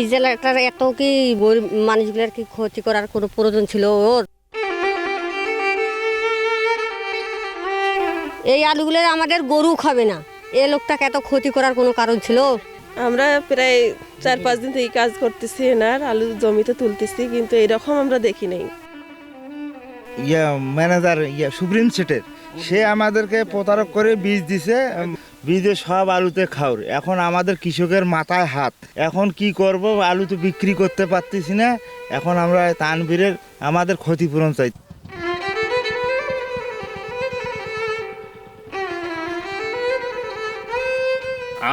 ডিজেলটার এত কি মানুষগুলোর কি ক্ষতি করার কোনো প্রয়োজন ছিল ওর? এই আলুগুলো আমাদের গরু খাবে না, এ লোকটাকে এত ক্ষতি করার কোনো কারণ ছিল? আমরা প্রায় 4-5 দিন থেকে কাজ করতেছি, এনার আলু জমিতে তুলতেছি, কিন্তু এরকম আমরা দেখি নাই। ম্যানেজার সুপ্রিম সেটের সে আমাদেরকে প্রতারক করে বীজ দিছে, বীজে সব আলুতে খাওয়ার। এখন আমাদের কৃষকের মাথায় হাত, এখন কি করব, আলু তো বিক্রি করতে পারতেছি না। এখন আমরা তানভীরের আমাদের ক্ষতিপূরণ চাই।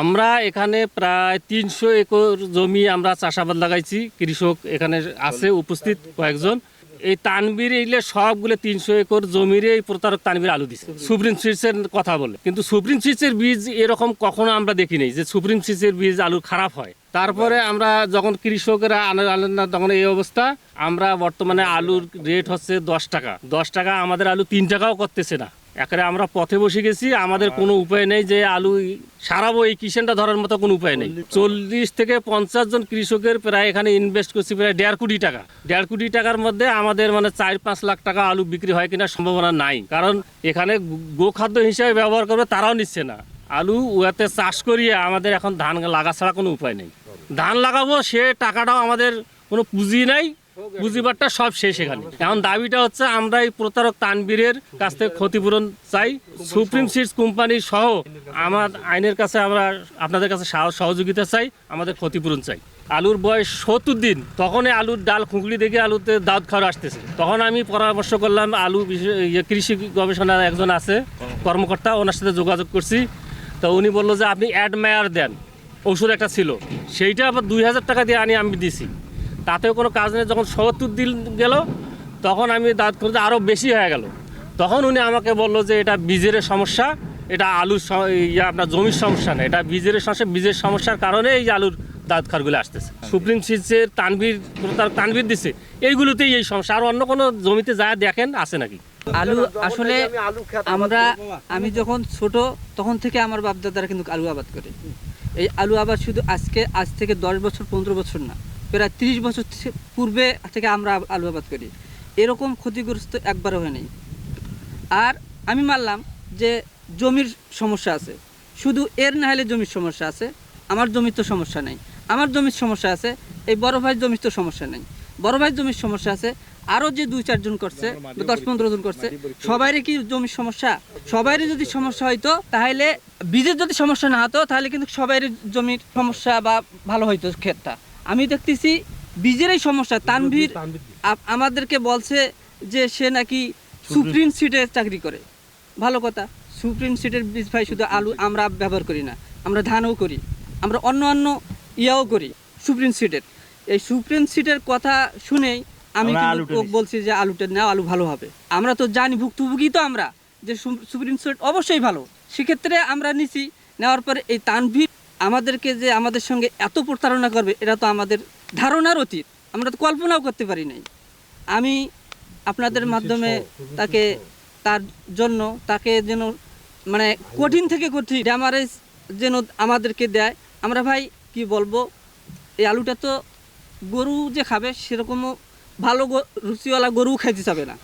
আমরা এখানে প্রায় 300 একর জমি আমরা চাষাবাদ লাগাইছি। কৃষক এখানে আছে উপস্থিত কয়েকজন। এই তানভীর এইলে সবগুলো 300 একর জমির এই প্রতারক তানভীর আলু দিচ্ছে সুপ্রিম সিডসের কথা বলে। কিন্তু সুপ্রিম সিডসের বীজ এরকম কখনো আমরা দেখি নাই যে সুপ্রিম সিডসের বীজ আলু খারাপ হয়। তারপরে আমরা যখন কৃষকেরা আনেন না তখন এই অবস্থা। আমরা বর্তমানে আলুর রেট হচ্ছে 10 টাকা। 10 টাকা আমাদের আলু 3 টাকাও করতেছে না। একেবারে আমরা পথে বসে গেছি, আমাদের কোনো উপায় নেই যে আলু সারাবো, এই কিষেনটা ধরার মতো কোনো উপায় নেই। 40 থেকে 50 জন কৃষকের প্রায় এখানে ইনভেস্ট করছি প্রায় 1.5 কোটি টাকা। 1.5 কোটি টাকার মধ্যে আমাদের মানে 4-5 লাখ টাকা আলু বিক্রি হয় কিনা সম্ভাবনা নাই, কারণ এখানে গোখাদ্য হিসেবে ব্যবহার করবে তারাও নিচ্ছে না। আলু ওয়াতে চাষ করিয়ে আমাদের এখন ধান লাগা ছাড়া কোনো উপায় নেই। ধান লাগাবো সে টাকাটাও আমাদের কোনো পুঁজি নাই, পুঁজিবারটা সব শেষ এখানে। এখন দাবিটা হচ্ছে আমরা এই প্রতারক তানভীরের কাছ থেকে ক্ষতিপূরণ চাই। সুপ্রিম সিডস কোম্পানি সহ আমার আইনের কাছে আমরা আপনাদের কাছে সহযোগিতা চাই, আমাদের ক্ষতিপূরণ চাই। আলুর বয়স 70 দিন, তখনই আলুর ডাল খুঁকলি দেখে আলুতে দাঁত খাওয়া আসতেছে। তখন আমি পরামর্শ করলাম, আলু কৃষি গবেষণার একজন আছে কর্মকর্তা, ওনার সাথে যোগাযোগ করছি। তো উনি বললো যে আপনি অ্যাডমায়ার দেন, ওষুধ একটা ছিল, সেইটা আবার 2000 টাকা দিয়ে আমি দিছি, তাতেও কোনো কাজ নেই। যখন 70 দিন গেল তখন আমি দাঁত খুঁজতে আরও বেশি হয়ে গেল। তখন উনি আমাকে বললো যে এটা বীজের সমস্যা, এটা আলুর আপনার জমির সমস্যা না, এটা বীজের সমস্যা, বীজের সমস্যার কারণে এই আলুর দাঁত খারগুলো আসতেছে। সুপ্রিম সিডসের তানভীর দিচ্ছে, এইগুলোতেই এই সমস্যা। আর অন্য কোনো জমিতে যা দেখেন আছে নাকি? আলু আসলে আমি যখন ছোট তখন থেকে আমার বাপদাদারা কিন্তু আলু আবাদ করে। এই আলু আবাদ শুধু আজ থেকে 10 বছর 15 বছর না, প্রায় 30 বছর পূর্বে থেকে আমরা আলু আবাদ করি। এরকম ক্ষতিগ্রস্ত একবারও হয় নাই। আর আমি মানলাম যে জমির সমস্যা আছে, শুধু এর না হলে জমির সমস্যা আছে। আমার জমির তো সমস্যা নেই, আমার জমির সমস্যা আছে। এই বড় ভাইয়ের জমির তো সমস্যা নেই, বড় ভাইয়ের জমির সমস্যা আছে। আরও যে 2-4 জন করছে, 10-15 জন করছে, সবাইরই কি জমির সমস্যা? সবাইরই যদি সমস্যা হইতো, তাহলে বীজের যদি সমস্যা না হতো, তাহলে কিন্তু সবাইরই জমির সমস্যা বা ভালো হইতো ক্ষেতটা। আমি দেখতেছি বীজেরই সমস্যা। তানভীর আমাদেরকে বলছে যে সে নাকি সুপ্রিম সিডে চাকরি করে। ভালো কথা, সুপ্রিম সিডের বীজ ভাই শুধু আলু আমরা ব্যবহার করি না, আমরা ধানও করি, আমরা অন্য ইয়াও করি সুপ্রিম সিডের। এই সুপ্রিম সিডের কথা শুনেই আমি বলছি যে আলুটা নেওয়া, আলু ভালো হবে। আমরা তো জানি, ভুক্তভোগী তো আমরা, যে সুপ্রিম সিড অবশ্যই ভালো। সেক্ষেত্রে আমরা নিছি, নেওয়ার পরে এই তানভীর আমাদেরকে যে আমাদের সঙ্গে এত প্রতারণা করবে, এটা তো আমাদের ধারণার অতীত, আমরা তো কল্পনাও করতে পারি নাই। আমি আপনাদের মাধ্যমে তার জন্য তাকে যেন মানে কঠিন থেকে কঠিন ড্যামারেজ যেন আমাদেরকে দেয়। আমরা ভাই কি বলবো, এই আলুটা তো গরু যে খাবে সেরকমও ভালো রুচিওয়ালা গরু খাইতে যাবে না।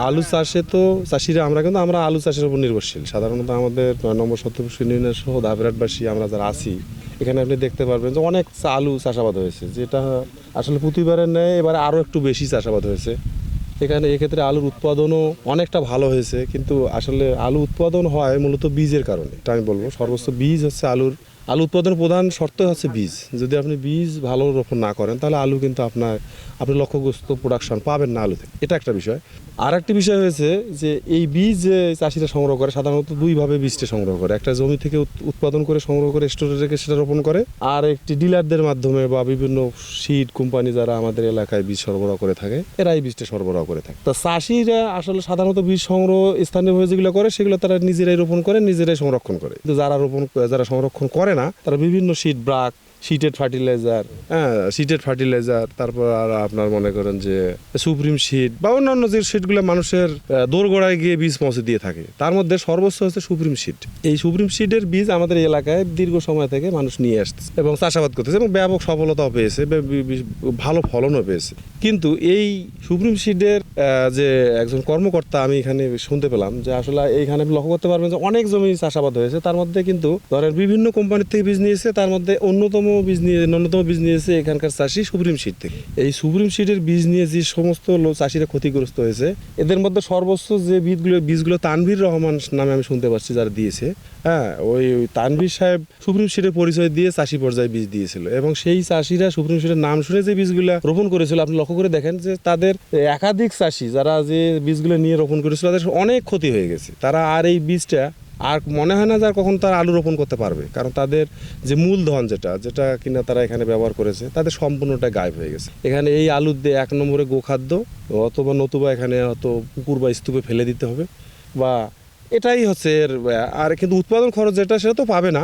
আলু চাষে তো চাষিরা আমরা আলু চাষের উপর নির্ভরশীল। সাধারণত আমাদের 9 নম্বর সত্যপুর ইউনিয়নের সহ দাবিরাটবাসী আমরা যারা আছি, এখানে আপনি দেখতে পারবেন যে অনেক আলু চাষাবাদ হয়েছে, যেটা আসলে প্রতিবারের ন্যায় এবারে আরও একটু বেশি চাষাবাদ হয়েছে। এক্ষেত্রে আলুর উৎপাদনও অনেকটা ভালো হয়েছে। কিন্তু আসলে আলু উৎপাদন হয় মূলত বীজের কারণে। এটা আমি বলবো সর্বোচ্চ বীজ হচ্ছে আলু উৎপাদনের প্রধান শর্ত হচ্ছে বীজ। যদি আপনি বীজ ভালো রোপণ না করেন, তাহলে আলু কিন্তু আপনি লক্ষ্যগ্রস্ত প্রোডাকশন পাবেন না আলু থেকে। এটা একটা বিষয়। আর একটি বিষয় হয়েছে যে এই বীজ যে চাষিরা সংগ্রহ করে, সাধারণত দুইভাবে বীজটা সংগ্রহ করে। একটা জমি থেকে উৎপাদন করে সংগ্রহ করে স্টোরে রেখে সেটা রোপণ করে, আর একটি ডিলারদের মাধ্যমে বা বিভিন্ন সিড কোম্পানি যারা আমাদের এলাকায় বীজ সরবরাহ করে থাকে, এরা এই বীজটা সরবরাহ করে থাকে। তো চাষিরা আসলে সাধারণত বীজ সংগ্রহ স্থানীয়ভাবে যেগুলো করে, সেগুলো তারা নিজেরাই রোপণ করে, নিজেরাই সংরক্ষণ করে। কিন্তু যারা সংরক্ষণ করে না, তারা বিভিন্ন সিড ব্রাক, শিটেড ফার্টিলাইজার, তারপর আর আপনার মনে করেন যে সুপ্রিম শিট বা অন্যান্য যে শিটগুলো মানুষের দোরগোড়ায় গিয়ে বীজ পৌঁছে দিয়ে থাকে, তার মধ্যে সর্বোচ্চ হচ্ছে সুপ্রিম শিট। এই সুপ্রিম শিটের বীজ আমাদের এলাকায় দীর্ঘ সময় থেকে মানুষ নিয়ে আসছে এবং চাষাবাদ করতেছে এবং ব্যাপক সফলতাও পেয়েছে, ভালো ফলনও পেয়েছে। কিন্তু এই সুপ্রিম শিটের যে একজন কর্মকর্তা আমি এখানে শুনতে পেলাম যে আসলে এইখানে লক্ষ্য করতে পারবেন যে অনেক জমি চাষাবাদ হয়েছে, তার মধ্যে কিন্তু ধরেন বিভিন্ন কোম্পানির থেকে বীজ নিয়েছে, তার মধ্যে ন্যূনতম বীজ নিয়েছে এখানকার চাষি সুপ্রিম শিট থেকে। এই সুপ্রিম শিটের বীজ নিয়ে যে সমস্ত চাষিরা ক্ষতিগ্রস্ত হয়েছে, এদের মধ্যে সর্বোচ্চ যে বীজগুলো তানভীর রহমান নামে আমি শুনতে পাচ্ছি যারা দিয়েছে, হ্যাঁ, ওই তানভীর সাহেব সুপ্রিম শিটের পরিচয় দিয়ে চাষি পর্যায়ে বীজ দিয়েছিল এবং সেই চাষিরা সুপ্রিম শিটের নাম শুনে যে বীজগুলো রোপণ করেছিল, আপনি লক্ষ্য করে দেখেন যে তাদের একাধিক চাষি যারা যে বীজগুলো নিয়ে রোপণ করেছিল তাদের অনেক ক্ষতি হয়ে গেছে। তারা আর এই বীজটা আর মনে হয় না যে আর কখন তারা আলু রোপণ করতে পারবে, কারণ তাদের যে মূলধন যেটা কিনা তারা এখানে ব্যবহার করেছে তাদের সম্পূর্ণটা গায়েব হয়ে গেছে। এখানে এই আলুর দিয়ে 1 নম্বরে গোখাদ্য নতুবা এখানে হয়তো পুকুর বা স্তূপে ফেলে দিতে হবে, বা এটাই হচ্ছে এর। আর কিন্তু উৎপাদন খরচ যেটা সেটা তো পাবে না,